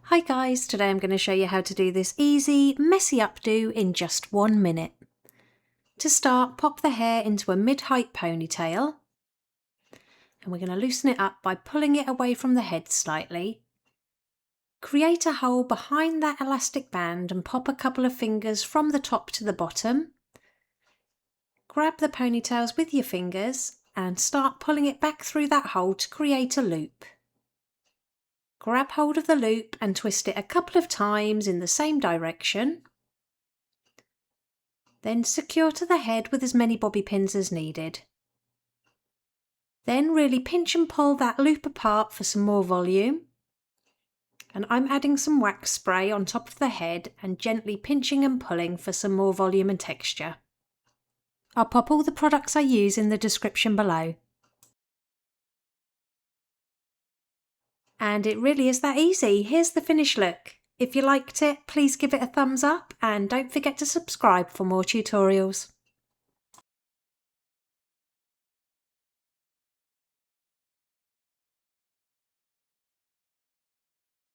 Hi guys, today I'm going to show you how to do this easy, messy updo in just 1 minute. To start, pop the hair into a mid-height ponytail and we're going to loosen it up by pulling it away from the head slightly. Create a hole behind that elastic band and pop a couple of fingers from the top to the bottom. Grab the ponytails with your fingers and start pulling it back through that hole to create a loop. Grab hold of the loop and twist it a couple of times in the same direction. Then secure to the head with as many bobby pins as needed. Then really pinch and pull that loop apart for some more volume. And I'm adding some wax spray on top of the head and gently pinching and pulling for some more volume and texture. I'll pop all the products I use in the description below. And it really is that easy. Here's the finished look. If you liked it, please give it a thumbs up and don't forget to subscribe for more tutorials.